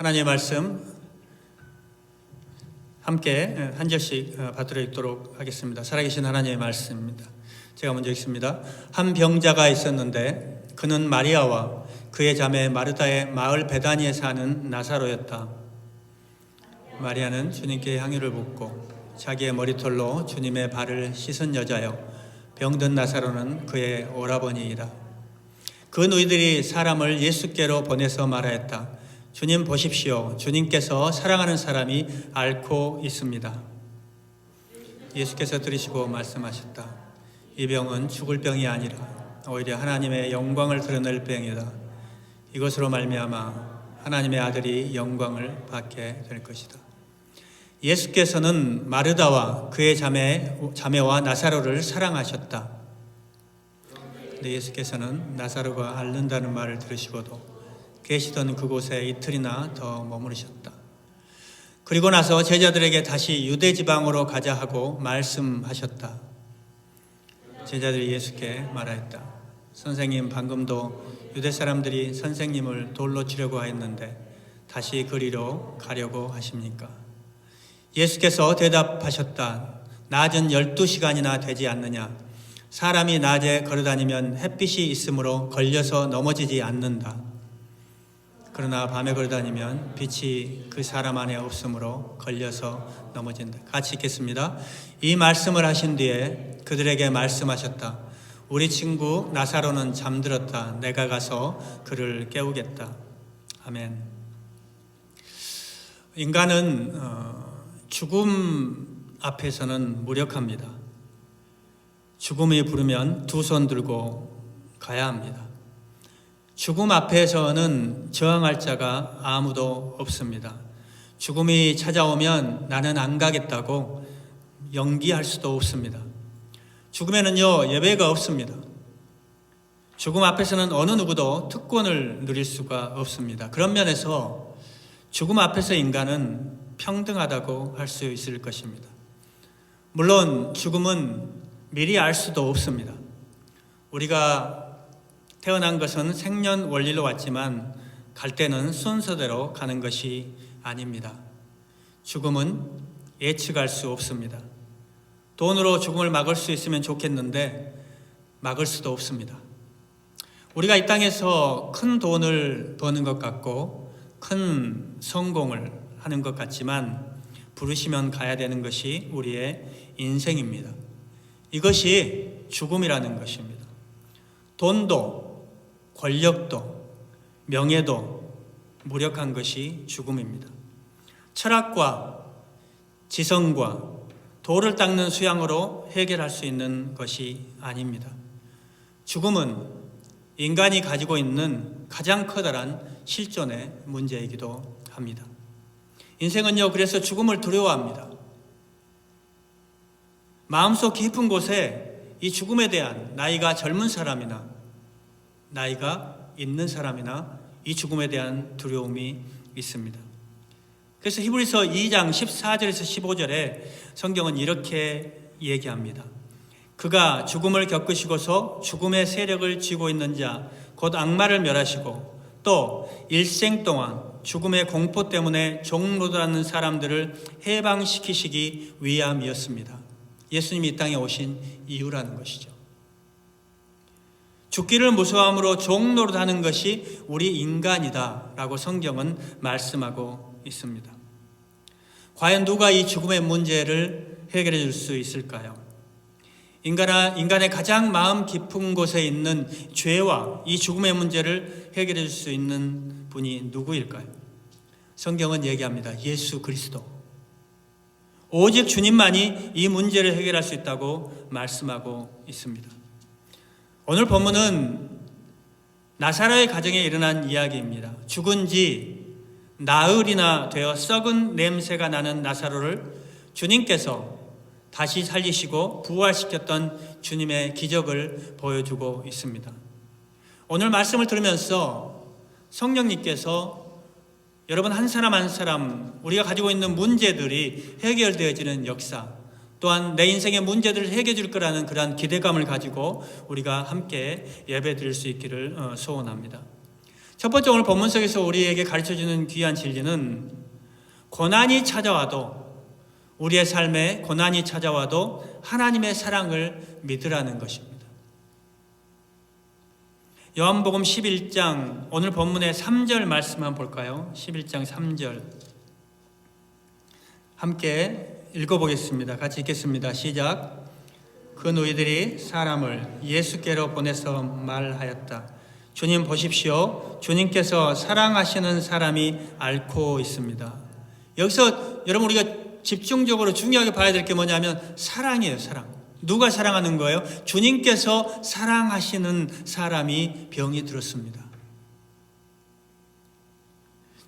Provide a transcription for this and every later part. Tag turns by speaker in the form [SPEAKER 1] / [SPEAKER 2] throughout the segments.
[SPEAKER 1] 하나님의 말씀 함께 한 절씩 받들어 읽도록 하겠습니다. 살아계신 하나님의 말씀입니다. 제가 먼저 읽습니다. 한 병자가 있었는데 그는 마리아와 그의 자매 마르다의 마을 베다니에 사는 나사로였다. 마리아는 주님께 향유를 붓고 자기의 머리털로 주님의 발을 씻은 여자여, 병든 나사로는 그의 오라버니이다. 그 누이들이 사람을 예수께로 보내서 말하였다. 주님 보십시오. 주님께서 사랑하는 사람이 앓고 있습니다. 예수께서 들으시고 말씀하셨다. 이 병은 죽을 병이 아니라 오히려 하나님의 영광을 드러낼 병이다. 이것으로 말미암아 하나님의 아들이 영광을 받게 될 것이다. 예수께서는 마르다와 그의 자매와 나사로를 사랑하셨다. 근데 예수께서는 나사로가 앓는다는 말을 들으시고도 계시던 그곳에 이틀이나 더 머무르셨다. 그리고 나서 제자들에게 다시 유대 지방으로 가자 하고 말씀하셨다. 제자들이 예수께 말하였다. 선생님, 방금도 유대 사람들이 선생님을 돌로 치려고 하였는데 다시 그리로 가려고 하십니까? 예수께서 대답하셨다. 낮은 12시간이나 되지 않느냐? 사람이 낮에 걸어다니면 햇빛이 있으므로 걸려서 넘어지지 않는다. 그러나 밤에 걸어다니면 빛이 그 사람 안에 없으므로 걸려서 넘어진다. 같이 읽겠습니다. 이 말씀을 하신 뒤에 그들에게 말씀하셨다. 우리 친구 나사로는 잠들었다. 내가 가서 그를 깨우겠다. 아멘. 인간은 죽음 앞에서는 무력합니다. 죽음이 부르면 두 손 들고 가야 합니다. 죽음 앞에서는 저항할 자가 아무도 없습니다. 죽음이 찾아오면 나는 안 가겠다고 연기할 수도 없습니다. 죽음에는요, 예배가 없습니다. 죽음 앞에서는 어느 누구도 특권을 누릴 수가 없습니다. 그런 면에서 죽음 앞에서 인간은 평등하다고 할 수 있을 것입니다. 물론 죽음은 미리 알 수도 없습니다. 우리가 태어난 것은 생년 원리로 왔지만 갈 때는 순서대로 가는 것이 아닙니다. 죽음은 예측할 수 없습니다. 돈으로 죽음을 막을 수 있으면 좋겠는데 막을 수도 없습니다. 우리가 이 땅에서 큰 돈을 버는 것 같고 큰 성공을 하는 것 같지만 부르시면 가야 되는 것이 우리의 인생입니다. 이것이 죽음이라는 것입니다. 돈도 권력도 명예도 무력한 것이 죽음입니다. 철학과 지성과 돌을 닦는 수양으로 해결할 수 있는 것이 아닙니다. 죽음은 인간이 가지고 있는 가장 커다란 실존의 문제이기도 합니다. 인생은요, 그래서 죽음을 두려워합니다. 마음속 깊은 곳에 이 죽음에 대한 나이가 젊은 사람이나 나이가 있는 사람이나 이 죽음에 대한 두려움이 있습니다. 그래서 히브리서 2장 14절에서 15절에 성경은 이렇게 얘기합니다. 그가 죽음을 겪으시고서 죽음의 세력을 쥐고 있는 자, 곧 악마를 멸하시고 또 일생 동안 죽음의 공포 때문에 종노릇하는 사람들을 해방시키시기 위함이었습니다. 예수님이 이 땅에 오신 이유라는 것이죠. 죽기를 무서워함으로 종노릇하는 것이 우리 인간이다라고 성경은 말씀하고 있습니다. 과연 누가 이 죽음의 문제를 해결해 줄 수 있을까요? 인간의 가장 마음 깊은 곳에 있는 죄와 이 죽음의 문제를 해결해 줄 수 있는 분이 누구일까요? 성경은 얘기합니다. 예수 그리스도. 오직 주님만이 이 문제를 해결할 수 있다고 말씀하고 있습니다. 오늘 본문은 나사로의 가정에 일어난 이야기입니다. 죽은 지 나흘이나 되어 썩은 냄새가 나는 나사로를 주님께서 다시 살리시고 부활시켰던 주님의 기적을 보여주고 있습니다. 오늘 말씀을 들으면서 성령님께서 여러분 한 사람 한 사람 우리가 가지고 있는 문제들이 해결되어지는 역사, 또한 내 인생의 문제들을 해결해 줄 거라는 그러한 기대감을 가지고 우리가 함께 예배 드릴 수 있기를 소원합니다. 첫 번째 오늘 본문 속에서 우리에게 가르쳐주는 귀한 진리는 고난이 찾아와도 우리의 삶에 고난이 찾아와도 하나님의 사랑을 믿으라는 것입니다. 요한복음 11장 오늘 본문의 3절 말씀 한번 볼까요? 11장 3절 함께 읽어보겠습니다. 같이 읽겠습니다. 시작. 그 너희들이 사람을 예수께로 보내서 말하였다. 주님 보십시오. 주님께서 사랑하시는 사람이 앓고 있습니다. 여기서 여러분 우리가 집중적으로 중요하게 봐야 될 게 뭐냐면 사랑이에요. 사랑. 누가 사랑하는 거예요? 주님께서 사랑하시는 사람이 병이 들었습니다.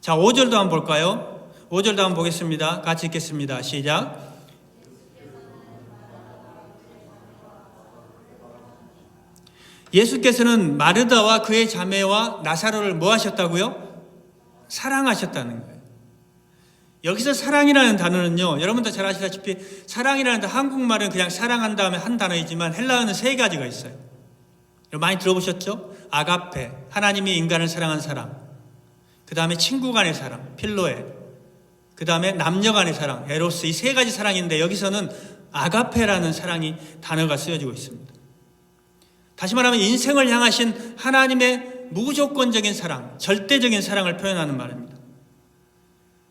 [SPEAKER 1] 자, 5절도 한번 볼까요? 5절도 한번 보겠습니다. 같이 읽겠습니다. 시작. 예수께서는 마르다와 그의 자매와 나사로를 뭐 하셨다고요? 사랑하셨다는 거예요. 여기서 사랑이라는 단어는요, 여러분도 잘 아시다시피 사랑이라는 단어, 한국말은 그냥 사랑한 다음에 한 단어이지만 헬라어는 세 가지가 있어요. 많이 들어보셨죠? 아가페, 하나님이 인간을 사랑한 사랑. 그 다음에 친구 간의 사랑, 필로에. 그 다음에 남녀 간의 사랑, 에로스. 이 세 가지 사랑인데 여기서는 아가페라는 사랑이 단어가 쓰여지고 있습니다. 다시 말하면 인생을 향하신 하나님의 무조건적인 사랑, 절대적인 사랑을 표현하는 말입니다.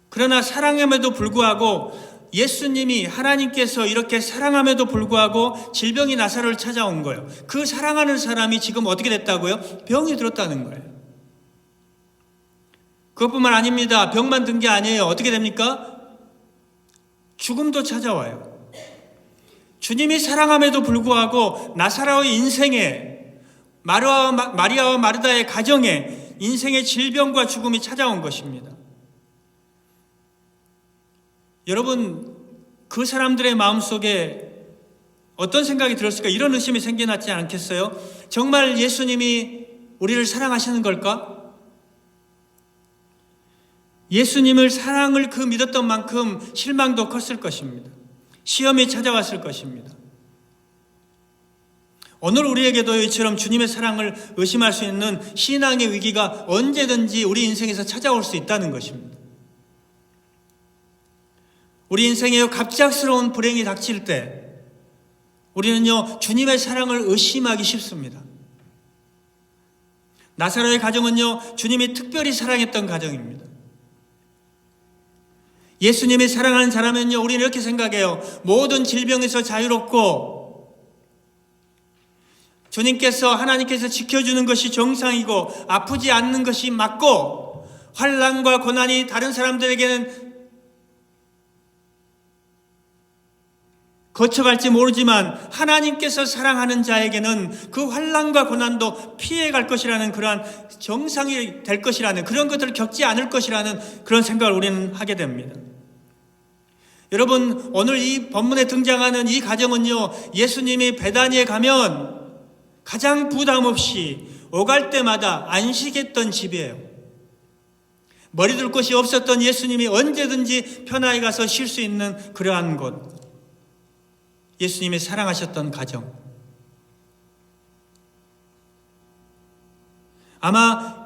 [SPEAKER 1] 그러나 사랑함에도 불구하고 예수님이 하나님께서 이렇게 사랑함에도 불구하고 질병이 나사로를 찾아온 거예요. 그 사랑하는 사람이 지금 어떻게 됐다고요? 병이 들었다는 거예요. 그것뿐만 아닙니다. 병만 든 게 아니에요. 어떻게 됩니까? 죽음도 찾아와요. 주님이 사랑함에도 불구하고 나사로의 인생에 마리아와 마르다의 가정에 인생의 질병과 죽음이 찾아온 것입니다. 여러분, 그 사람들의 마음속에 어떤 생각이 들었을까? 이런 의심이 생겨났지 않겠어요? 정말 예수님이 우리를 사랑하시는 걸까? 예수님을 사랑을 그 믿었던 만큼 실망도 컸을 것입니다. 시험이 찾아왔을 것입니다. 오늘 우리에게도 이처럼 주님의 사랑을 의심할 수 있는 신앙의 위기가 언제든지 우리 인생에서 찾아올 수 있다는 것입니다. 우리 인생에 갑작스러운 불행이 닥칠 때 우리는요, 주님의 사랑을 의심하기 쉽습니다. 나사로의 가정은요, 주님이 특별히 사랑했던 가정입니다. 예수님이 사랑하는 사람은요, 우리는 이렇게 생각해요. 모든 질병에서 자유롭고 주님께서, 하나님께서 지켜주는 것이 정상이고 아프지 않는 것이 맞고 환난과 고난이 다른 사람들에게는 거쳐갈지 모르지만 하나님께서 사랑하는 자에게는 그 환난과 고난도 피해갈 것이라는 그러한 정상이 될 것이라는 그런 것들을 겪지 않을 것이라는 그런 생각을 우리는 하게 됩니다. 여러분, 오늘 이 본문에 등장하는 이 가정은요, 예수님이 베다니에 가면 가장 부담 없이 오갈 때마다 안식했던 집이에요. 머리 둘 곳이 없었던 예수님이 언제든지 편하게 가서 쉴 수 있는 그러한 곳. 예수님이 사랑하셨던 가정. 아마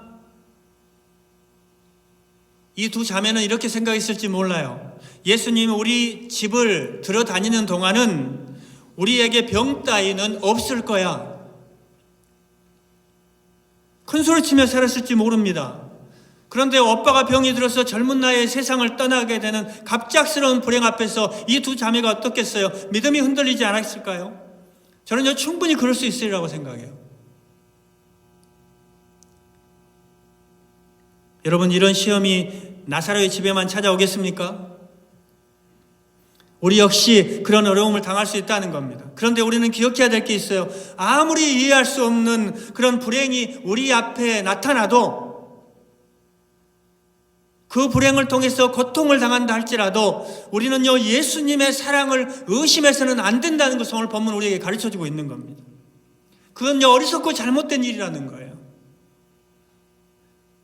[SPEAKER 1] 이 두 자매는 이렇게 생각했을지 몰라요. 예수님이 우리 집을 들어다니는 동안은 우리에게 병 따위는 없을 거야. 큰 소리 치며 살았을지 모릅니다. 그런데 오빠가 병이 들어서 젊은 나이에 세상을 떠나게 되는 갑작스러운 불행 앞에서 이 두 자매가 어떻겠어요? 믿음이 흔들리지 않았을까요? 저는 충분히 그럴 수 있으리라고 생각해요. 여러분, 이런 시험이 나사로의 집에만 찾아오겠습니까? 우리 역시 그런 어려움을 당할 수 있다는 겁니다. 그런데 우리는 기억해야 될 게 있어요. 아무리 이해할 수 없는 그런 불행이 우리 앞에 나타나도 그 불행을 통해서 고통을 당한다 할지라도 우리는요, 예수님의 사랑을 의심해서는 안 된다는 것을 오늘 본문 우리에게 가르쳐주고 있는 겁니다. 그건요, 어리석고 잘못된 일이라는 거예요.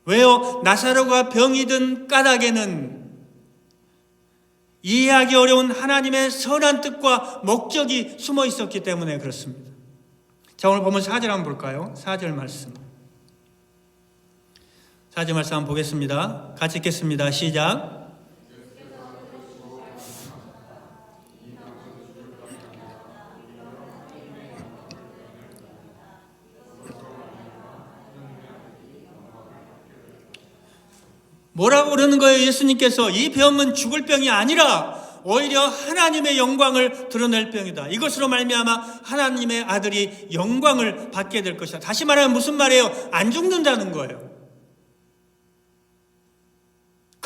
[SPEAKER 1] 왜요? 나사로가 병이 든 까닭에는 이해하기 어려운 하나님의 선한 뜻과 목적이 숨어 있었기 때문에 그렇습니다. 자, 오늘 본문 4절 한번 볼까요? 4절 말씀. 4절 말씀 한번 보겠습니다. 같이 읽겠습니다. 시작. 뭐라고 그러는 거예요? 예수님께서 이 병은 죽을 병이 아니라 오히려 하나님의 영광을 드러낼 병이다. 이것으로 말미암아 하나님의 아들이 영광을 받게 될 것이다. 다시 말하면 무슨 말이에요? 안 죽는다는 거예요.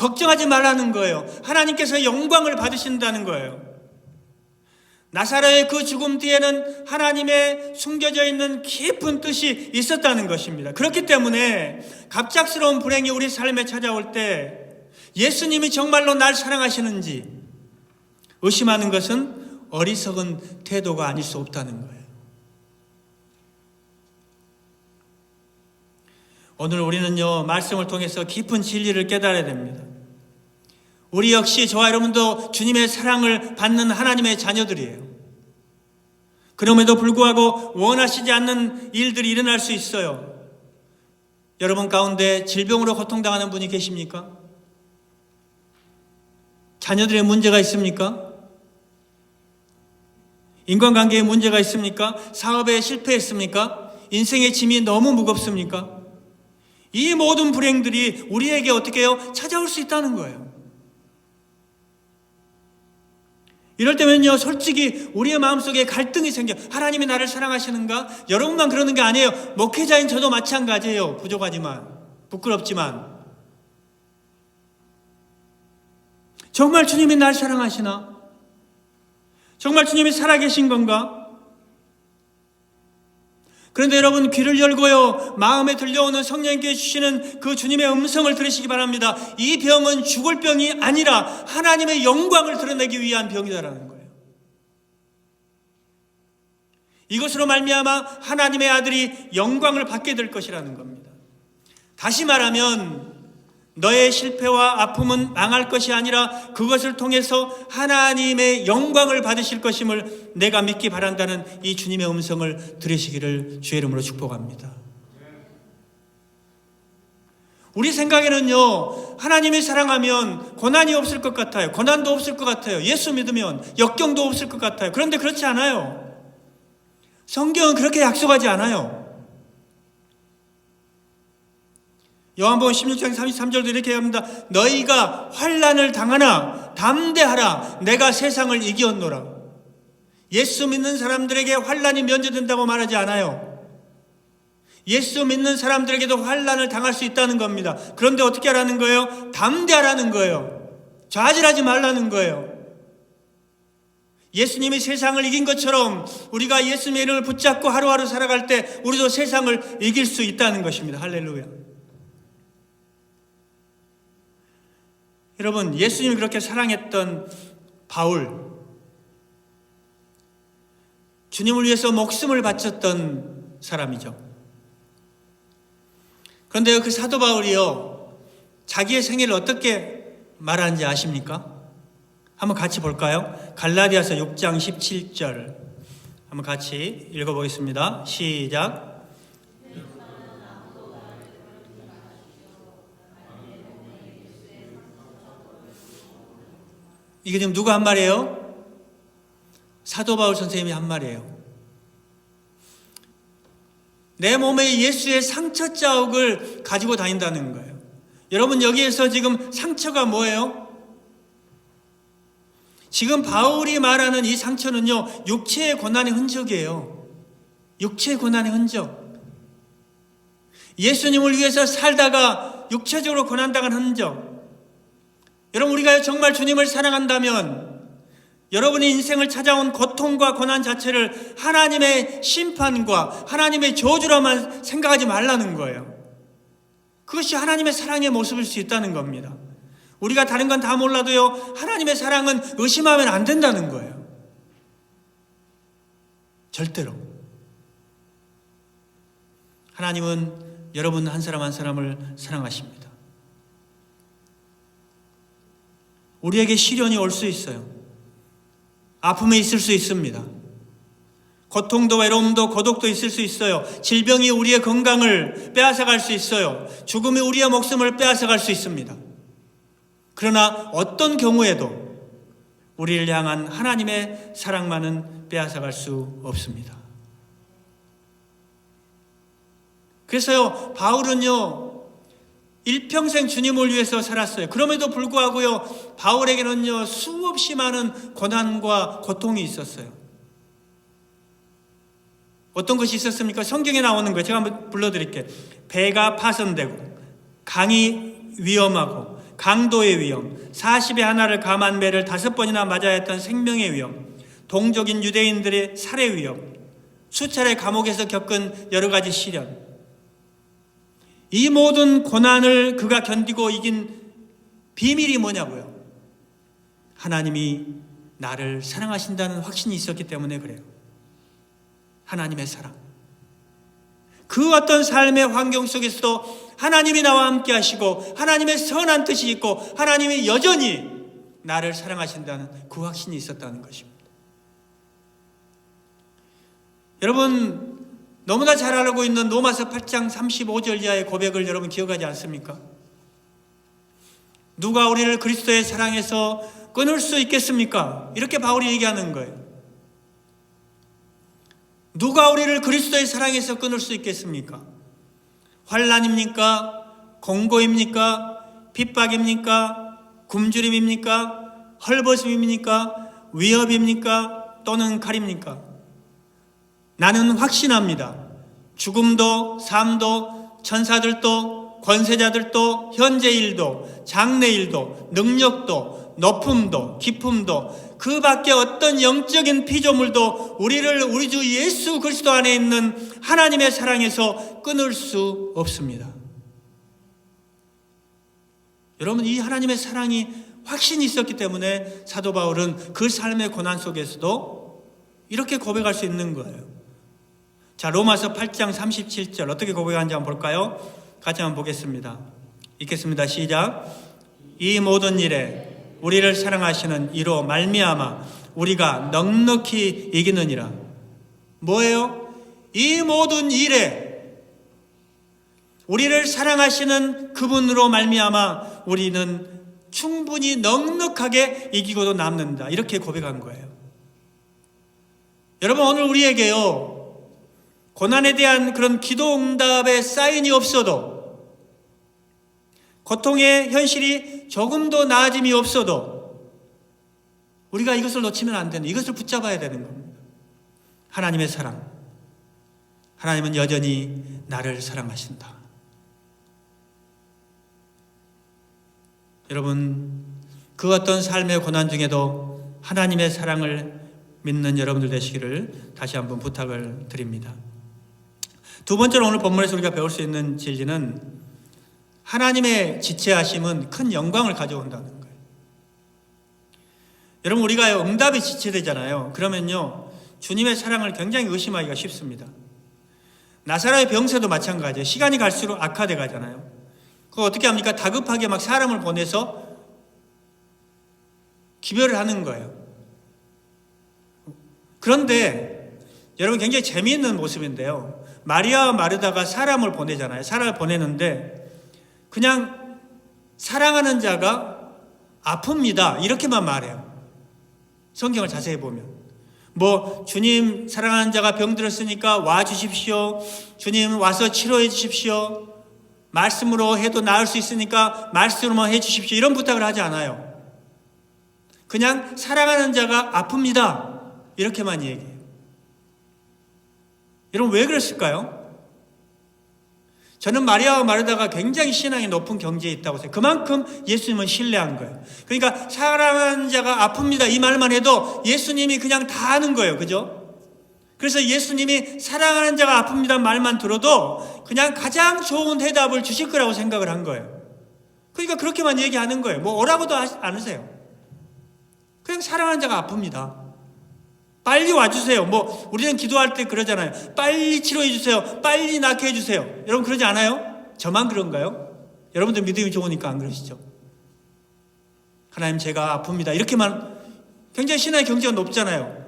[SPEAKER 1] 걱정하지 말라는 거예요. 하나님께서 영광을 받으신다는 거예요. 나사로의 그 죽음 뒤에는 하나님의 숨겨져 있는 깊은 뜻이 있었다는 것입니다. 그렇기 때문에 갑작스러운 불행이 우리 삶에 찾아올 때 예수님이 정말로 날 사랑하시는지 의심하는 것은 어리석은 태도가 아닐 수 없다는 거예요. 오늘 우리는요, 말씀을 통해서 깊은 진리를 깨달아야 됩니다. 우리 역시 저와 여러분도 주님의 사랑을 받는 하나님의 자녀들이에요. 그럼에도 불구하고 원하시지 않는 일들이 일어날 수 있어요. 여러분 가운데 질병으로 고통당하는 분이 계십니까? 자녀들의 문제가 있습니까? 인간관계에 문제가 있습니까? 사업에 실패했습니까? 인생의 짐이 너무 무겁습니까? 이 모든 불행들이 우리에게 어떻게 해요? 찾아올 수 있다는 거예요. 이럴 때면요, 솔직히 우리의 마음속에 갈등이 생겨. 하나님이 나를 사랑하시는가? 여러분만 그러는 게 아니에요. 목회자인 저도 마찬가지예요. 부족하지만, 부끄럽지만. 정말 주님이 날 사랑하시나? 정말 주님이 살아계신 건가? 그런데 여러분 귀를 열고요, 마음에 들려오는 성령님께 주시는 그 주님의 음성을 들으시기 바랍니다. 이 병은 죽을 병이 아니라 하나님의 영광을 드러내기 위한 병이다라는 거예요. 이것으로 말미암아 하나님의 아들이 영광을 받게 될 것이라는 겁니다. 다시 말하면 너의 실패와 아픔은 망할 것이 아니라 그것을 통해서 하나님의 영광을 받으실 것임을 내가 믿기 바란다는 이 주님의 음성을 들으시기를 주의 이름으로 축복합니다. 우리 생각에는요, 하나님이 사랑하면 고난이 없을 것 같아요. 고난도 없을 것 같아요. 예수 믿으면 역경도 없을 것 같아요. 그런데 그렇지 않아요. 성경은 그렇게 약속하지 않아요. 요한복음 16장 33절도 이렇게 합니다. 너희가 환난을 당하나 담대하라. 내가 세상을 이기었노라. 예수 믿는 사람들에게 환난이 면제된다고 말하지 않아요. 예수 믿는 사람들에게도 환난을 당할 수 있다는 겁니다. 그런데 어떻게 하라는 거예요? 담대하라는 거예요. 좌절하지 말라는 거예요. 예수님이 세상을 이긴 것처럼 우리가 예수님의 이름을 붙잡고 하루하루 살아갈 때 우리도 세상을 이길 수 있다는 것입니다. 할렐루야. 여러분, 예수님이 그렇게 사랑했던 바울, 주님을 위해서 목숨을 바쳤던 사람이죠. 그런데 그 사도 바울이요, 자기의 생애를 어떻게 말하는지 아십니까? 한번 같이 볼까요? 갈라디아서 6장 17절 한번 같이 읽어보겠습니다. 시작. 이게 지금 누가 한 말이에요? 사도 바울 선생님이 한 말이에요. 내 몸에 예수의 상처 자국을 가지고 다닌다는 거예요. 여러분, 여기에서 지금 상처가 뭐예요? 지금 바울이 말하는 이 상처는요, 육체의 고난의 흔적이에요. 육체의 고난의 흔적. 예수님을 위해서 살다가 육체적으로 고난당한 흔적. 여러분, 우리가 정말 주님을 사랑한다면 여러분의 인생을 찾아온 고통과 고난 자체를 하나님의 심판과 하나님의 저주로만 생각하지 말라는 거예요. 그것이 하나님의 사랑의 모습일 수 있다는 겁니다. 우리가 다른 건 다 몰라도요, 하나님의 사랑은 의심하면 안 된다는 거예요. 절대로. 하나님은 여러분 한 사람 한 사람을 사랑하십니다. 우리에게 시련이 올 수 있어요. 아픔이 있을 수 있습니다. 고통도 외로움도 고독도 있을 수 있어요. 질병이 우리의 건강을 빼앗아갈 수 있어요. 죽음이 우리의 목숨을 빼앗아갈 수 있습니다. 그러나 어떤 경우에도 우리를 향한 하나님의 사랑만은 빼앗아갈 수 없습니다. 그래서요, 바울은요, 일평생 주님을 위해서 살았어요. 그럼에도 불구하고요, 바울에게는요, 수없이 많은 고난과 고통이 있었어요. 어떤 것이 있었습니까? 성경에 나오는 거예요. 제가 한번 불러드릴게요. 배가 파손되고, 강이 위험하고, 강도의 위험, 40의 하나를 감한 매를 5번이나 맞아야 했던 생명의 위험, 동족인 유대인들의 살해 위험, 수차례 감옥에서 겪은 여러 가지 시련, 이 모든 고난을 그가 견디고 이긴 비밀이 뭐냐고요? 하나님이 나를 사랑하신다는 확신이 있었기 때문에 그래요. 하나님의 사랑. 그 어떤 삶의 환경 속에서도 하나님이 나와 함께 하시고 하나님의 선한 뜻이 있고 하나님이 여전히 나를 사랑하신다는 그 확신이 있었다는 것입니다. 여러분, 너무나 잘 알고 있는 로마서 8장 35절 이하의 고백을 여러분 기억하지 않습니까? 누가 우리를 그리스도의 사랑에서 끊을 수 있겠습니까? 이렇게 바울이 얘기하는 거예요. 누가 우리를 그리스도의 사랑에서 끊을 수 있겠습니까? 환난입니까? 공고입니까? 핍박입니까? 굶주림입니까? 헐벗음입니까? 위협입니까? 또는 칼입니까? 나는 확신합니다. 죽음도 삶도 천사들도 권세자들도 현재 일도 장래 일도 능력도 높음도 깊음도 그 밖에 어떤 영적인 피조물도 우리를 우리 주 예수 그리스도 안에 있는 하나님의 사랑에서 끊을 수 없습니다. 여러분, 이 하나님의 사랑이 확신이 있었기 때문에 사도 바울은 그 삶의 고난 속에서도 이렇게 고백할 수 있는 거예요. 자, 로마서 8장 37절 어떻게 고백하는지 한번 볼까요? 같이 한번 보겠습니다. 읽겠습니다. 시작. 이 모든 일에 우리를 사랑하시는 이로 말미암아 우리가 넉넉히 이기느니라. 뭐예요? 이 모든 일에 우리를 사랑하시는 그분으로 말미암아 우리는 충분히 넉넉하게 이기고도 남는다. 이렇게 고백한 거예요. 여러분, 오늘 우리에게요, 고난에 대한 그런 기도 응답의 사인이 없어도, 고통의 현실이 조금도 나아짐이 없어도 우리가 이것을 놓치면 안 되는, 이것을 붙잡아야 되는 겁니다. 하나님의 사랑. 하나님은 여전히 나를 사랑하신다. 여러분, 그 어떤 삶의 고난 중에도 하나님의 사랑을 믿는 여러분들 되시기를 다시 한번 부탁을 드립니다. 두 번째로 오늘 본문에서 우리가 배울 수 있는 진리는 하나님의 지체하심은 큰 영광을 가져온다는 거예요. 여러분, 우리가 응답이 지체되잖아요. 그러면요, 주님의 사랑을 굉장히 의심하기가 쉽습니다. 나사로의 병세도 마찬가지예요. 시간이 갈수록 악화돼 가잖아요. 그거 어떻게 합니까? 다급하게 막 사람을 보내서 기별을 하는 거예요. 그런데 여러분, 굉장히 재미있는 모습인데요. 마리아와 마르다가 사람을 보내잖아요. 사람을 보내는데 그냥 사랑하는 자가 아픕니다. 이렇게만 말해요. 성경을 자세히 보면. 뭐 주님 사랑하는 자가 병들었으니까 와 주십시오. 주님 와서 치료해 주십시오. 말씀으로 해도 나을 수 있으니까 말씀으로만 해 주십시오. 이런 부탁을 하지 않아요. 그냥 사랑하는 자가 아픕니다. 이렇게만 얘기해요. 여러분, 왜 그랬을까요? 저는 마리아와 마르다가 굉장히 신앙이 높은 경지에 있다고 생각해요. 그만큼 예수님은 신뢰한 거예요. 그러니까 사랑하는 자가 아픕니다. 이 말만 해도 예수님이 그냥 다 아는 거예요. 그죠? 그래서 예수님이 사랑하는 자가 아픕니다 말만 들어도 그냥 가장 좋은 대답을 주실 거라고 생각을 한 거예요. 그러니까 그렇게만 얘기하는 거예요. 뭐 오라고도 않으세요. 그냥 사랑하는 자가 아픕니다. 빨리 와주세요. 뭐 우리는 기도할 때 그러잖아요. 빨리 치료해 주세요. 빨리 낫게 해주세요. 여러분, 그러지 않아요? 저만 그런가요? 여러분들 믿음이 좋으니까 안 그러시죠? 하나님, 제가 아픕니다. 이렇게만, 굉장히 신앙의 경지가 높잖아요.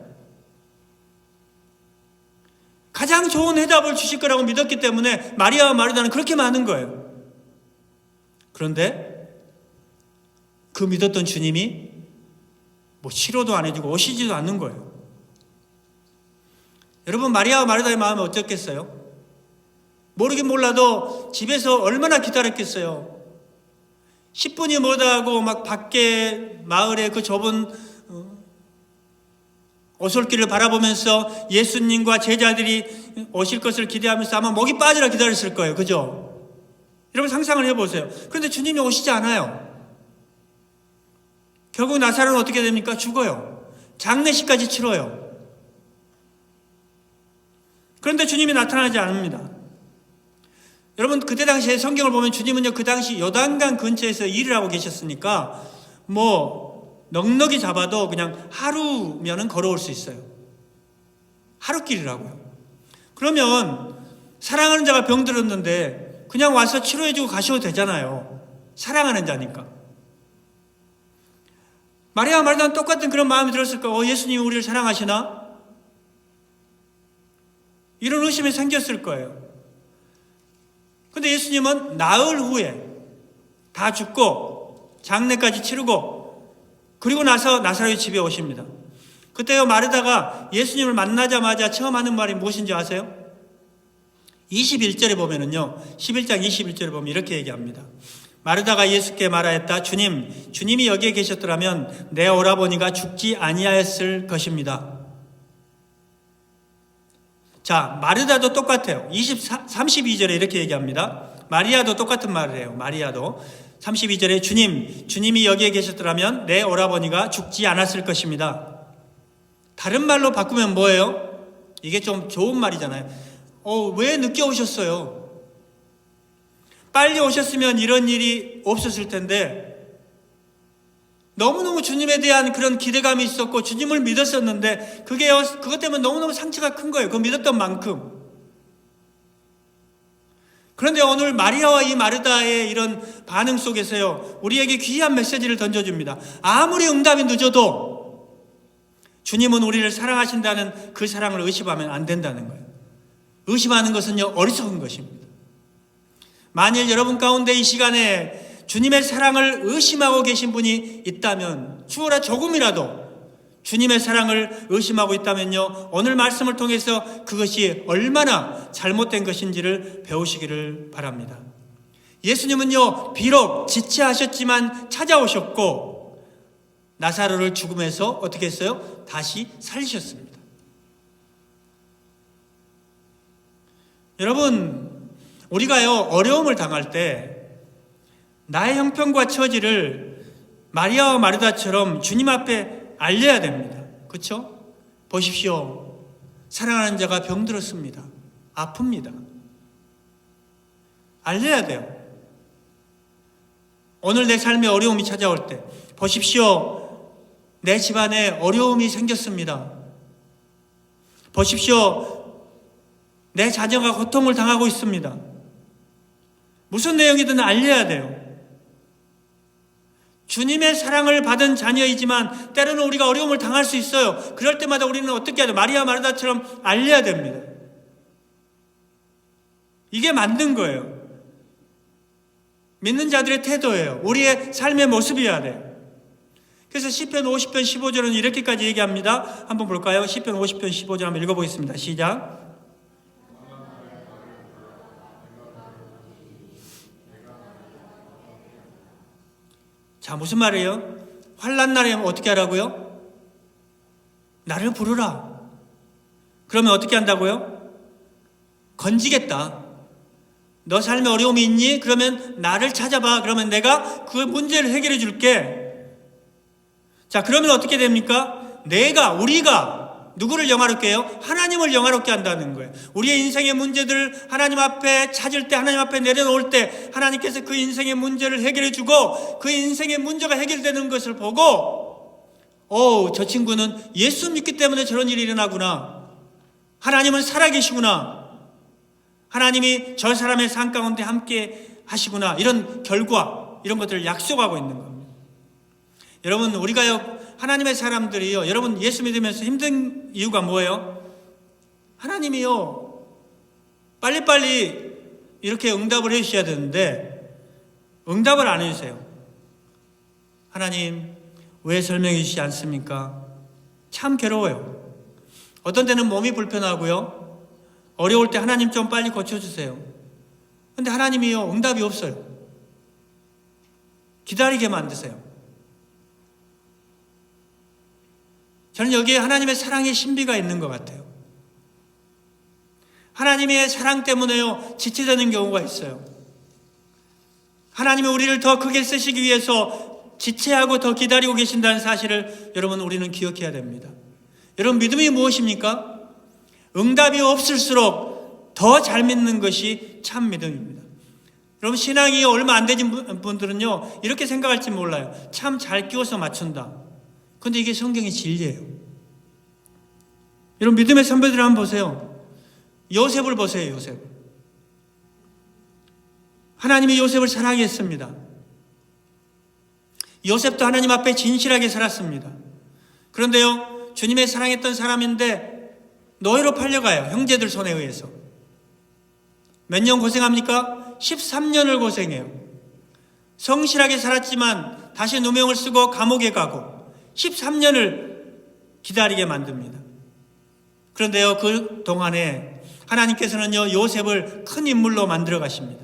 [SPEAKER 1] 가장 좋은 해답을 주실 거라고 믿었기 때문에 마리아와 마르다는 그렇게 많은 거예요. 그런데 그 믿었던 주님이 치료도 안 해주고 오시지도 않는 거예요. 여러분, 마리아와 마르다의 마음이 어땠겠어요? 모르긴 몰라도 집에서 얼마나 기다렸겠어요. 10분이 못하고 막 밖에 마을의 그 좁은 오솔길을 바라보면서 예수님과 제자들이 오실 것을 기대하면서 아마 목이 빠지라 기다렸을 거예요. 그죠? 여러분 상상을 해보세요. 그런데 주님이 오시지 않아요. 결국 나사로는 어떻게 됩니까? 죽어요. 장례식까지 치러요. 그런데 주님이 나타나지 않습니다. 여러분, 그때 당시에 성경을 보면 주님은요, 그 당시 요단강 근처에서 일을 하고 계셨으니까 넉넉히 잡아도 그냥 하루면은 걸어올 수 있어요. 하루길이라고요. 그러면 사랑하는 자가 병들었는데 그냥 와서 치료해주고 가셔도 되잖아요. 사랑하는 자니까. 마리아와 마르다는 똑같은 그런 마음이 들었을까? 예수님이 우리를 사랑하시나? 이런 의심이 생겼을 거예요. 근데 예수님은 나흘 후에 다 죽고 장례까지 치르고 그리고 나서 나사로의 집에 오십니다. 그때요, 마르다가 예수님을 만나자마자 처음 하는 말이 무엇인지 아세요? 21절에 보면은요, 11장 21절에 보면 이렇게 얘기합니다. 마르다가 예수께 말하였다. 주님이 여기에 계셨더라면 내 오라버니가 죽지 아니하였을 것입니다. 자, 마르다도 똑같아요. 32절에 이렇게 얘기합니다. 마리아도 똑같은 말을 해요. 마리아도 32절에 주님이 여기에 계셨더라면 내 오라버니가 죽지 않았을 것입니다. 다른 말로 바꾸면 뭐예요? 이게 좀 좋은 말이잖아요. 왜 늦게 오셨어요? 빨리 오셨으면 이런 일이 없었을 텐데 너무너무 주님에 대한 그런 기대감이 있었고 주님을 믿었었는데 그것 때문에 너무너무 상처가 큰 거예요. 그 믿었던 만큼. 그런데 오늘 마리아와 이 마르다의 이런 반응 속에서요, 우리에게 귀한 메시지를 던져줍니다. 아무리 응답이 늦어도 주님은 우리를 사랑하신다는 그 사랑을 의심하면 안 된다는 거예요. 의심하는 것은요, 어리석은 것입니다. 만일 여러분 가운데 이 시간에 주님의 사랑을 의심하고 계신 분이 있다면, 추워라 조금이라도 주님의 사랑을 의심하고 있다면요, 오늘 말씀을 통해서 그것이 얼마나 잘못된 것인지를 배우시기를 바랍니다. 예수님은요, 비록 지체하셨지만 찾아오셨고 나사로를 죽음에서 어떻게 했어요? 다시 살리셨습니다. 여러분, 우리가요, 어려움을 당할 때 나의 형편과 처지를 마리아와 마르다처럼 주님 앞에 알려야 됩니다. 그렇죠? 보십시오. 사랑하는 자가 병들었습니다. 아픕니다. 알려야 돼요. 오늘 내 삶에 어려움이 찾아올 때 보십시오. 내 집안에 어려움이 생겼습니다. 보십시오. 내 자녀가 고통을 당하고 있습니다. 무슨 내용이든 알려야 돼요. 주님의 사랑을 받은 자녀이지만 때로는 우리가 어려움을 당할 수 있어요. 그럴 때마다 우리는 어떻게 해야 돼요? 마리아 마르다처럼 알려야 됩니다. 이게 맞는 거예요. 믿는 자들의 태도예요. 우리의 삶의 모습이어야 돼요. 그래서 시편 50편 15절은 이렇게까지 얘기합니다. 한번 볼까요? 시편 50편 15절 한번 읽어보겠습니다. 시작. 자, 무슨 말이에요? 환난 날에 어떻게 하라고요? 나를 부르라. 그러면 어떻게 한다고요? 건지겠다. 너 삶에 어려움이 있니? 그러면 나를 찾아봐. 그러면 내가 그 문제를 해결해 줄게. 자, 그러면 어떻게 됩니까? 우리가 누구를 영화롭게 해요? 하나님을 영화롭게 한다는 거예요. 우리의 인생의 문제들을 하나님 앞에 찾을 때, 하나님 앞에 내려놓을 때 하나님께서 그 인생의 문제를 해결해 주고 그 인생의 문제가 해결되는 것을 보고 저 친구는 예수 믿기 때문에 저런 일이 일어나구나. 하나님은 살아계시구나. 하나님이 저 사람의 삶 가운데 함께 하시구나. 이런 결과, 이런 것들을 약속하고 있는 겁니다. 여러분, 우리가요, 하나님의 사람들이요, 여러분 예수 믿으면서 힘든 이유가 뭐예요? 하나님이요, 빨리빨리 이렇게 응답을 해주셔야 되는데 응답을 안 해주세요. 하나님, 왜 설명해 주시지 않습니까? 참 괴로워요. 어떤 때는 몸이 불편하고요. 어려울 때 하나님 좀 빨리 고쳐주세요. 근데 하나님이요, 응답이 없어요. 기다리게 만드세요. 저는 여기에 하나님의 사랑의 신비가 있는 것 같아요. 하나님의 사랑 때문에요, 지체되는 경우가 있어요. 하나님이 우리를 더 크게 쓰시기 위해서 지체하고 더 기다리고 계신다는 사실을 여러분, 우리는 기억해야 됩니다. 여러분, 믿음이 무엇입니까? 응답이 없을수록 더 잘 믿는 것이 참 믿음입니다. 여러분, 신앙이 얼마 안 되신 분들은요, 이렇게 생각할지 몰라요. 참 잘 끼워서 맞춘다. 그런데 이게 성경의 진리예요. 여러분, 믿음의 선배들을 한번 보세요. 요셉을 보세요. 요셉. 하나님이 요셉을 사랑했습니다. 요셉도 하나님 앞에 진실하게 살았습니다. 그런데요, 주님의 사랑했던 사람인데 노예로 팔려가요. 형제들 손에 의해서. 몇 년 고생합니까? 13년을 고생해요. 성실하게 살았지만 다시 누명을 쓰고 감옥에 가고 13년을 기다리게 만듭니다. 그런데요, 그 동안에 하나님께서는요, 요셉을 큰 인물로 만들어 가십니다.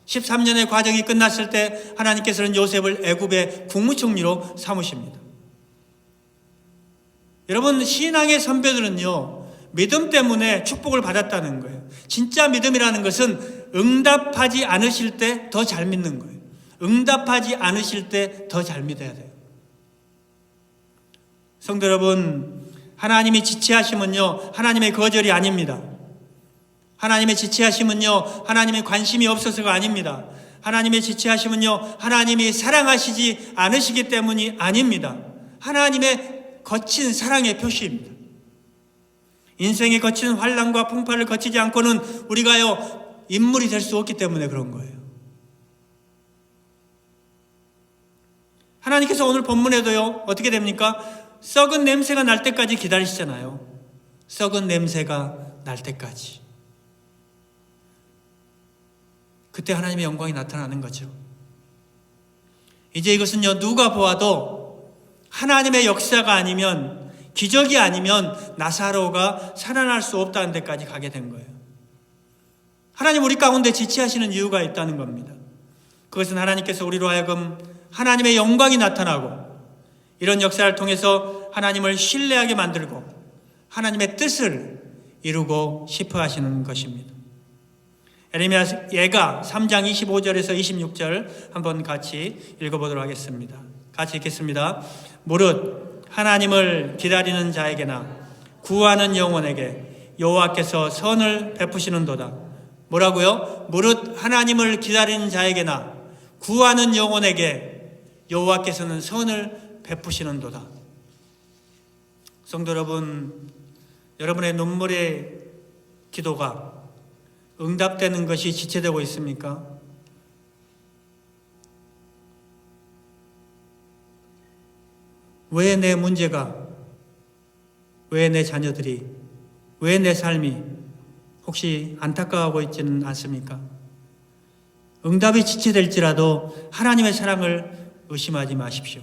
[SPEAKER 1] 13년의 과정이 끝났을 때 하나님께서는 요셉을 애굽의 국무총리로 삼으십니다. 여러분, 신앙의 선배들은요, 믿음 때문에 축복을 받았다는 거예요. 진짜 믿음이라는 것은 응답하지 않으실 때 더 잘 믿는 거예요. 응답하지 않으실 때 더 잘 믿어야 돼요. 성도 여러분, 하나님이 지체하시면요, 하나님의 거절이 아닙니다. 하나님의 지체하심은요, 하나님의 관심이 없어서가 아닙니다. 하나님의 지체하심은요, 하나님이 사랑하시지 않으시기 때문이 아닙니다. 하나님의 거친 사랑의 표시입니다. 인생의 거친 환난과 풍파를 거치지 않고는 우리가요, 인물이 될 수 없기 때문에 그런 거예요. 하나님께서 오늘 본문에도요, 어떻게 됩니까? 썩은 냄새가 날 때까지 기다리시잖아요. 썩은 냄새가 날 때까지. 그때 하나님의 영광이 나타나는 거죠. 이제 이것은요, 누가 보아도 하나님의 역사가 아니면, 기적이 아니면 나사로가 살아날 수 없다는 데까지 가게 된 거예요. 하나님 우리 가운데 지체하시는 이유가 있다는 겁니다. 그것은 하나님께서 우리로 하여금 하나님의 영광이 나타나고, 이런 역사를 통해서 하나님을 신뢰하게 만들고 하나님의 뜻을 이루고 싶어 하시는 것입니다. 에레미야 예가 3장 25절에서 26절 한번 같이 읽어보도록 하겠습니다. 같이 읽겠습니다. 무릇 하나님을 기다리는 자에게나 구하는 영혼에게 여호와께서 선을 베푸시는도다. 뭐라고요? 무릇 하나님을 기다리는 자에게나 구하는 영혼에게 여호와께서는 선을 베푸시는도다. 성도 여러분, 여러분의 눈물의 기도가 응답되는 것이 지체되고 있습니까? 왜 내 문제가, 왜 내 자녀들이, 왜 내 삶이 혹시 안타까워하고 있지는 않습니까? 응답이 지체될지라도 하나님의 사랑을 의심하지 마십시오.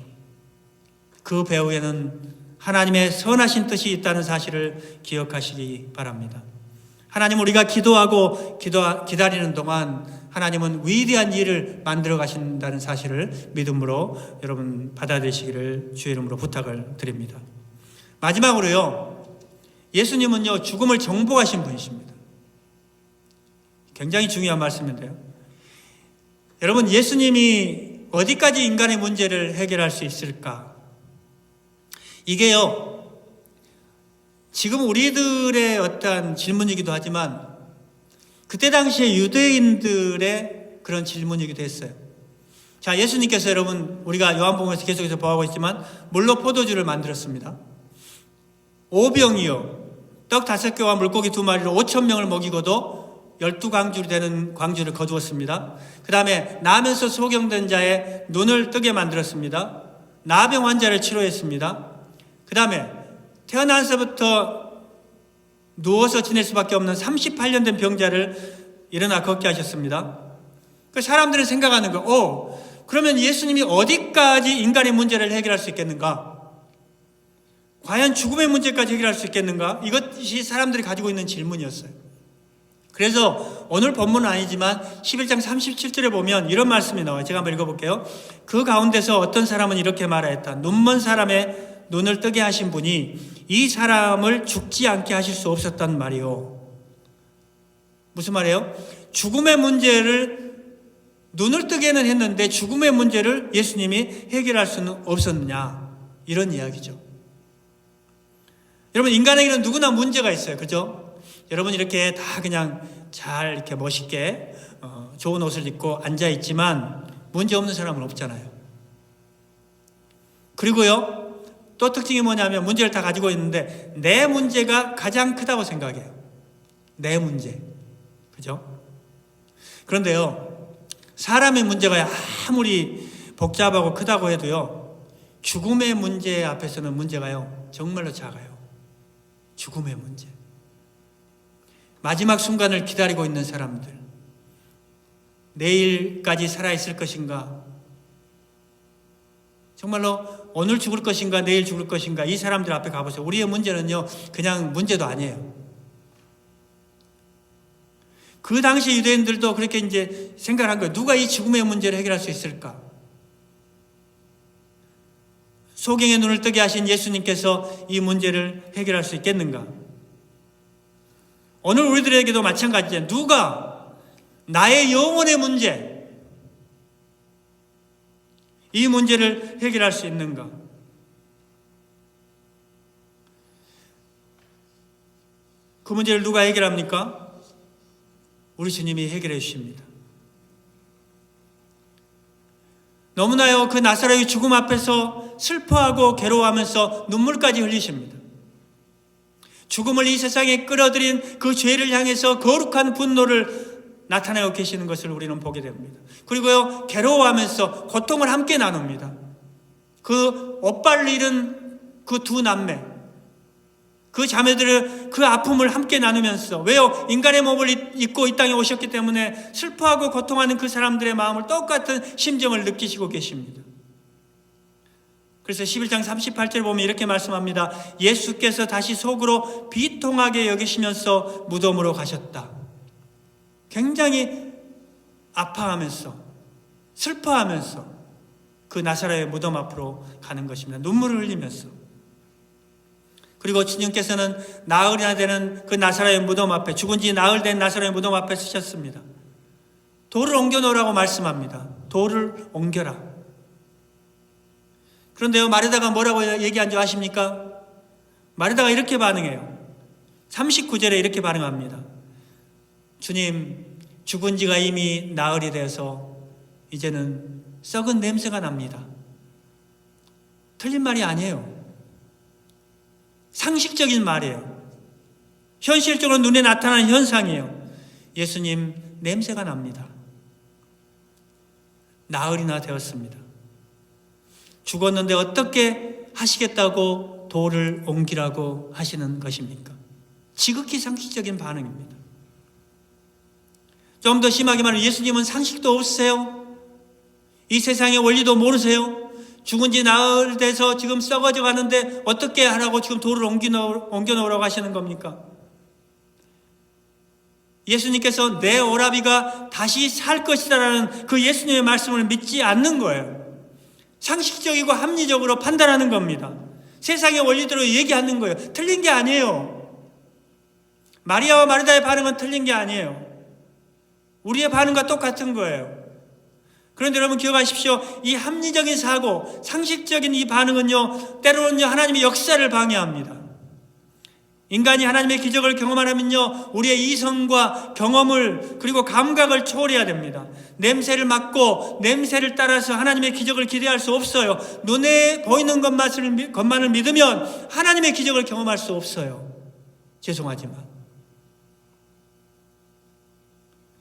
[SPEAKER 1] 그 배후에는 하나님의 선하신 뜻이 있다는 사실을 기억하시기 바랍니다. 하나님, 우리가 기도하고 기다리는 동안 하나님은 위대한 일을 만들어 가신다는 사실을 믿음으로 여러분 받아들이시기를 주의 이름으로 부탁을 드립니다. 마지막으로요, 예수님은요, 죽음을 정복하신 분이십니다. 굉장히 중요한 말씀인데요. 여러분, 예수님이 어디까지 인간의 문제를 해결할 수 있을까? 이게요, 지금 우리들의 어떤 질문이기도 하지만 그때 당시에 유대인들의 그런 질문이기도 했어요. 자, 예수님께서 여러분, 우리가 요한복음에서 계속해서 보고 있지만 물로 포도주를 만들었습니다. 오병이요, 떡 5개와 물고기 2마리로 5,000명을 먹이고도 12광줄이 되는 광주를 거두었습니다. 그 다음에 나면서 소경된 자의 눈을 뜨게 만들었습니다. 나병 환자를 치료했습니다. 그 다음에 태어나서부터 누워서 지낼 수밖에 없는 38년 된 병자를 일어나 걷게 하셨습니다. 그 사람들은 생각하는 거, 그러면 예수님이 어디까지 인간의 문제를 해결할 수 있겠는가? 과연 죽음의 문제까지 해결할 수 있겠는가? 이것이 사람들이 가지고 있는 질문이었어요. 그래서 오늘 본문은 아니지만 11장 37절에 보면 이런 말씀이 나와요. 제가 한번 읽어볼게요. 그 가운데서 어떤 사람은 이렇게 말하였다. 눈먼 사람의 눈을 뜨게 하신 분이 이 사람을 죽지 않게 하실 수 없었단 말이요. 무슨 말이에요? 죽음의 문제를 눈을 뜨게는 했는데 죽음의 문제를 예수님이 해결할 수는 없었느냐, 이런 이야기죠. 여러분, 인간에게는 누구나 문제가 있어요. 그죠? 여러분 이렇게 다 그냥 잘 이렇게 멋있게 좋은 옷을 입고 앉아있지만 문제 없는 사람은 없잖아요. 그리고요, 또 특징이 뭐냐면 문제를 다 가지고 있는데 내 문제가 가장 크다고 생각해요. 내 문제. 그죠? 그런데요, 사람의 문제가 아무리 복잡하고 크다고 해도요, 죽음의 문제 앞에서는 문제가요, 정말로 작아요. 죽음의 문제. 마지막 순간을 기다리고 있는 사람들. 내일까지 살아있을 것인가? 정말로 오늘 죽을 것인가? 내일 죽을 것인가? 이 사람들 앞에 가보세요. 우리의 문제는요, 그냥 문제도 아니에요. 그 당시 유대인들도 그렇게 이제 생각을 한 거예요. 누가 이 죽음의 문제를 해결할 수 있을까? 소경의 눈을 뜨게 하신 예수님께서 이 문제를 해결할 수 있겠는가? 오늘 우리들에게도 마찬가지예요. 누가 나의 영혼의 문제, 이 문제를 해결할 수 있는가? 그 문제를 누가 해결합니까? 우리 주님이 해결해 주십니다. 너무나요, 그 나사로의 죽음 앞에서 슬퍼하고 괴로워하면서 눈물까지 흘리십니다. 죽음을 이 세상에 끌어들인 그 죄를 향해서 거룩한 분노를 나타내고 계시는 것을 우리는 보게 됩니다. 그리고요, 괴로워하면서 고통을 함께 나눕니다. 그 오빠를 잃은 그 두 남매, 그 자매들의 그 아픔을 함께 나누면서, 왜요? 인간의 몸을 입고 이 땅에 오셨기 때문에 슬퍼하고 고통하는 그 사람들의 마음을 똑같은 심정을 느끼시고 계십니다. 그래서 11장 38절 보면 이렇게 말씀합니다. 예수께서 다시 속으로 비통하게 여기시면서 무덤으로 가셨다. 굉장히 아파하면서 슬퍼하면서 그 나사로의 무덤 앞으로 가는 것입니다. 눈물을 흘리면서. 그리고 주님께서는 나흘이나 되는 그 나사로의 무덤 앞에, 죽은 지 나흘 된 나사로의 무덤 앞에 서셨습니다. 돌을 옮겨놓으라고 말씀합니다. 돌을 옮겨라. 그런데요, 마르다가 뭐라고 얘기한 줄 아십니까? 마르다가 이렇게 반응해요. 39절에 이렇게 반응합니다. 주님, 죽은 지가 이미 나흘이 돼서 이제는 썩은 냄새가 납니다. 틀린 말이 아니에요. 상식적인 말이에요. 현실적으로 눈에 나타나는 현상이에요. 예수님, 냄새가 납니다. 나흘이나 되었습니다. 죽었는데 어떻게 하시겠다고 돌을 옮기라고 하시는 것입니까? 지극히 상식적인 반응입니다. 좀 더 심하게 말하면 예수님은 상식도 없으세요? 이 세상의 원리도 모르세요? 죽은 지 나흘 돼서 지금 썩어져 가는데 어떻게 하라고 지금 돌을 옮겨놓으라고 하시는 겁니까? 예수님께서 내 오라비가 다시 살 것이다라는 그 예수님의 말씀을 믿지 않는 거예요. 상식적이고 합리적으로 판단하는 겁니다. 세상의 원리대로 얘기하는 거예요. 틀린 게 아니에요. 마리아와 마르다의 반응은 틀린 게 아니에요. 우리의 반응과 똑같은 거예요. 그런데 여러분 기억하십시오. 이 합리적인 사고, 상식적인 이 반응은요, 때로는요, 하나님의 역사를 방해합니다. 인간이 하나님의 기적을 경험하려면요, 우리의 이성과 경험을, 그리고 감각을 초월해야 됩니다. 냄새를 맡고 냄새를 따라서 하나님의 기적을 기대할 수 없어요. 눈에 보이는 것만을 믿으면 하나님의 기적을 경험할 수 없어요. 죄송하지만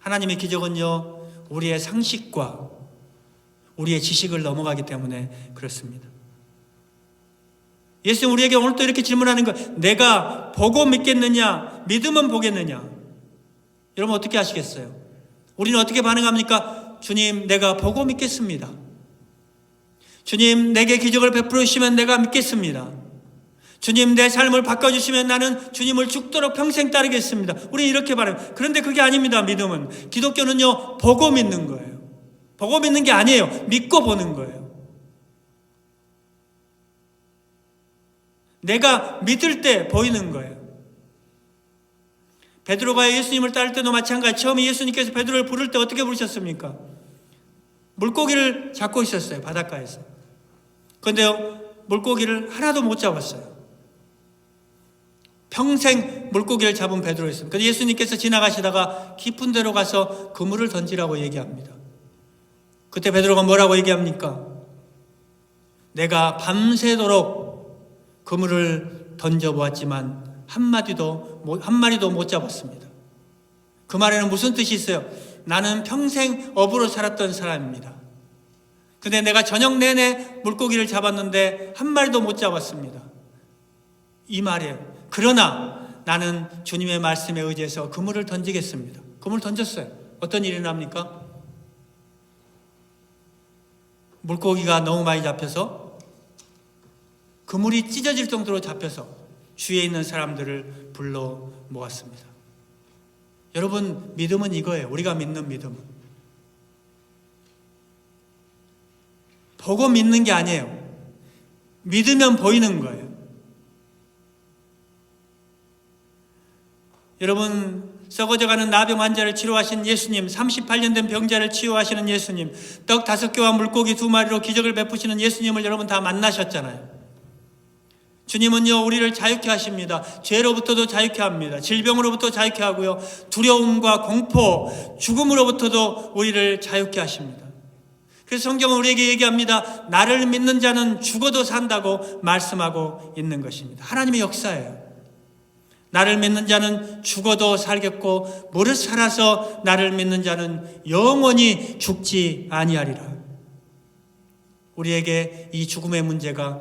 [SPEAKER 1] 하나님의 기적은요, 우리의 상식과 우리의 지식을 넘어가기 때문에 그렇습니다. 예수님 우리에게 오늘 또 이렇게 질문하는 거예요. 내가 보고 믿겠느냐, 믿으면 보겠느냐. 여러분 어떻게 하시겠어요? 우리는 어떻게 반응합니까? 주님, 내가 보고 믿겠습니다. 주님, 내게 기적을 베풀어 주시면 내가 믿겠습니다. 주님, 내 삶을 바꿔주시면 나는 주님을 죽도록 평생 따르겠습니다. 우리는 이렇게 말해요. 그런데 그게 아닙니다. 믿음은. 기독교는요, 보고 믿는 거예요. 보고 믿는 게 아니에요. 믿고 보는 거예요. 내가 믿을 때 보이는 거예요. 베드로가 예수님을 따를 때도 마찬가지. 처음에 예수님께서 베드로를 부를 때 어떻게 부르셨습니까? 물고기를 잡고 있었어요. 바닷가에서. 그런데요, 물고기를 하나도 못 잡았어요. 평생 물고기를 잡은 베드로였습니다. 그래서 예수님께서 지나가시다가 깊은 데로 가서 그물을 던지라고 얘기합니다. 그때 베드로가 뭐라고 얘기합니까? 내가 밤새도록 그물을 던져보았지만 한 마리도 못 잡았습니다. 그 말에는 무슨 뜻이 있어요? 나는 평생 어부로 살았던 사람입니다. 근데 내가 저녁 내내 물고기를 잡았는데 한 마리도 못 잡았습니다. 이 말이에요. 그러나 나는 주님의 말씀에 의지해서 그물을 던지겠습니다. 그물을 던졌어요. 어떤 일이 납니까? 물고기가 너무 많이 잡혀서 그물이 찢어질 정도로 잡혀서 주위에 있는 사람들을 불러 모았습니다. 여러분, 믿음은 이거예요. 우리가 믿는 믿음은. 보고 믿는 게 아니에요. 믿으면 보이는 거예요. 여러분, 썩어져가는 나병 환자를 치료하신 예수님, 38년 된 병자를 치유하시는 예수님, 떡 5개와 물고기 2마리로 기적을 베푸시는 예수님을 여러분 다 만나셨잖아요. 주님은요, 우리를 자유케 하십니다. 죄로부터도 자유케 합니다. 질병으로부터 자유케 하고요, 두려움과 공포, 죽음으로부터도 우리를 자유케 하십니다. 그래서 성경은 우리에게 얘기합니다. 나를 믿는 자는 죽어도 산다고 말씀하고 있는 것입니다. 하나님의 역사예요. 나를 믿는 자는 죽어도 살겠고 무릇 살아서 나를 믿는 자는 영원히 죽지 아니하리라. 우리에게 이 죽음의 문제가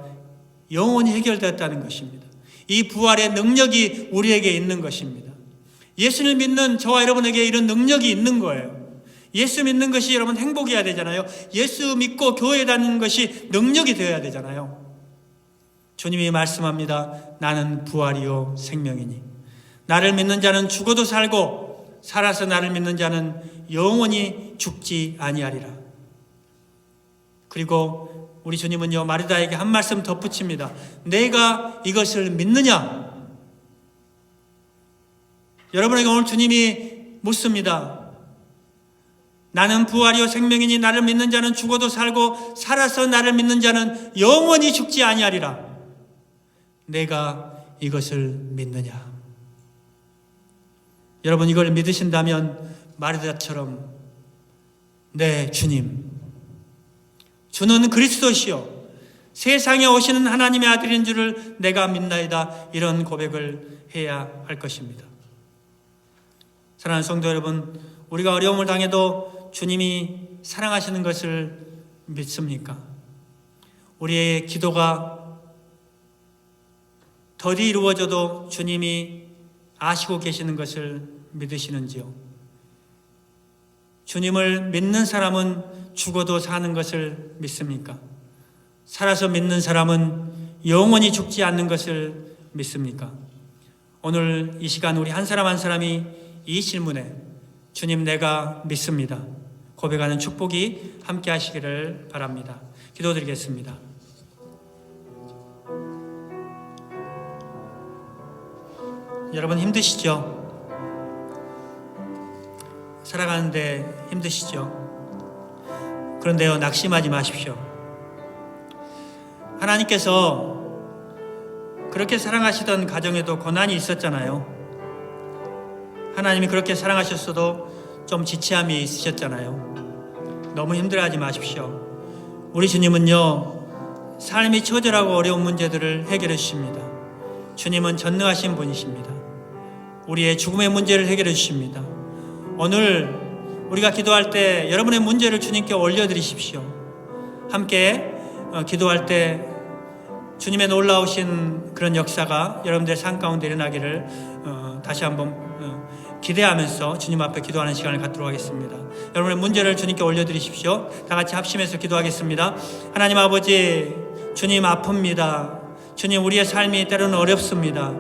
[SPEAKER 1] 영원히 해결되었다는 것입니다. 이 부활의 능력이 우리에게 있는 것입니다. 예수를 믿는 저와 여러분에게 이런 능력이 있는 거예요. 예수 믿는 것이 여러분 행복이어야 되잖아요. 예수 믿고 교회에 다니는 것이 능력이 되어야 되잖아요. 주님이 말씀합니다. 나는 부활이요 생명이니 나를 믿는 자는 죽어도 살고 살아서 나를 믿는 자는 영원히 죽지 아니하리라. 그리고 우리 주님은요, 마르다에게 한 말씀 덧붙입니다. 내가 이것을 믿느냐? 여러분에게 오늘 주님이 묻습니다. 나는 부활이요 생명이니 나를 믿는 자는 죽어도 살고 살아서 나를 믿는 자는 영원히 죽지 아니하리라. 내가 이것을 믿느냐? 여러분, 이걸 믿으신다면 마르다처럼 네, 주님, 주는 그리스도시요 세상에 오시는 하나님의 아들인 줄을 내가 믿나이다, 이런 고백을 해야 할 것입니다. 사랑하는 성도 여러분, 우리가 어려움을 당해도 주님이 사랑하시는 것을 믿습니까? 우리의 기도가 더디 이루어져도 주님이 아시고 계시는 것을 믿으시는지요? 주님을 믿는 사람은 죽어도 사는 것을 믿습니까? 살아서 믿는 사람은 영원히 죽지 않는 것을 믿습니까? 오늘 이 시간 우리 한 사람 한 사람이 이 질문에 주님, 내가 믿습니다, 고백하는 축복이 함께 하시기를 바랍니다. 기도드리겠습니다. 여러분, 힘드시죠? 살아가는데 힘드시죠? 그런데요, 낙심하지 마십시오. 하나님께서 그렇게 사랑하시던 가정에도 고난이 있었잖아요. 하나님이 그렇게 사랑하셨어도 좀 지체함이 있으셨잖아요. 너무 힘들어하지 마십시오. 우리 주님은요, 삶이 처절하고 어려운 문제들을 해결해 주십니다. 주님은 전능하신 분이십니다. 우리의 죽음의 문제를 해결해 주십니다. 오늘 우리가 기도할 때 여러분의 문제를 주님께 올려드리십시오. 함께 기도할 때 주님의 놀라우신 그런 역사가 여러분들의 삶 가운데 일어나기를 다시 한번 기대하면서 주님 앞에 기도하는 시간을 갖도록 하겠습니다. 여러분의 문제를 주님께 올려드리십시오. 다 같이 합심해서 기도하겠습니다. 하나님 아버지, 주님 아픕니다. 주님, 우리의 삶이 때로는 어렵습니다.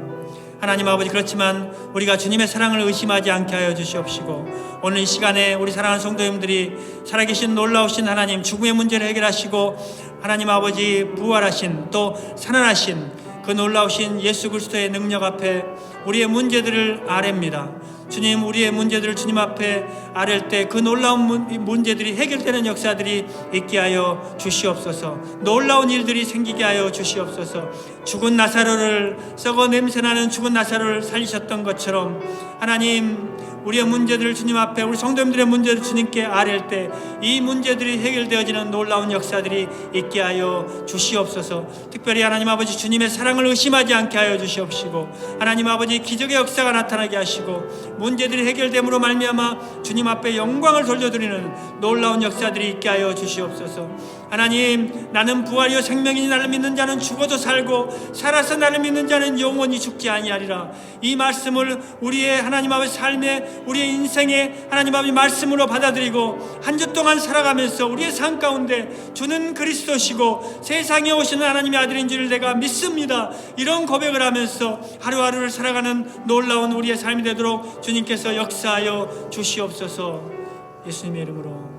[SPEAKER 1] 하나님 아버지, 그렇지만 우리가 주님의 사랑을 의심하지 않게 하여 주시옵시고, 오늘 이 시간에 우리 사랑하는 성도님들이 살아계신 놀라우신 하나님, 죽음의 문제를 해결하시고 하나님 아버지 부활하신 또 살아나신 그 놀라우신 예수 그리스도의 능력 앞에 우리의 문제들을 아뢰입니다. 주님, 우리의 문제들을 주님 앞에 아랠 때 그 놀라운 문제들이 해결되는 역사들이 있게 하여 주시옵소서. 놀라운 일들이 생기게 하여 주시옵소서. 죽은 나사로를, 썩어 냄새나는 죽은 나사로를 살리셨던 것처럼 하나님, 우리의 문제들을 주님 앞에, 우리 성도님들의 문제를 주님께 아랠 때 이 문제들이 해결되어지는 놀라운 역사들이 있게 하여 주시옵소서. 특별히 하나님 아버지, 주님의 사랑을 의심하지 않게 하여 주시옵시고, 하나님 아버지, 기적의 역사가 나타나게 하시고 문제들이 해결됨으로 말미암아 주님 앞에 영광을 돌려드리는 놀라운 역사들이 있게 하여 주시옵소서. 하나님, 나는 부활이요 생명이니 나를 믿는 자는 죽어도 살고 살아서 나를 믿는 자는 영원히 죽지 아니하리라. 이 말씀을 우리의 하나님 아버지 삶에, 우리의 인생에 하나님 아버지 말씀으로 받아들이고 한 주 동안 살아가면서 우리의 삶 가운데 주는 그리스도시고 세상에 오시는 하나님의 아들인 줄 내가 믿습니다. 이런 고백을 하면서 하루하루를 살아가는 놀라운 우리의 삶이 되도록 주님께서 역사하여 주시옵소서. 예수님의 이름으로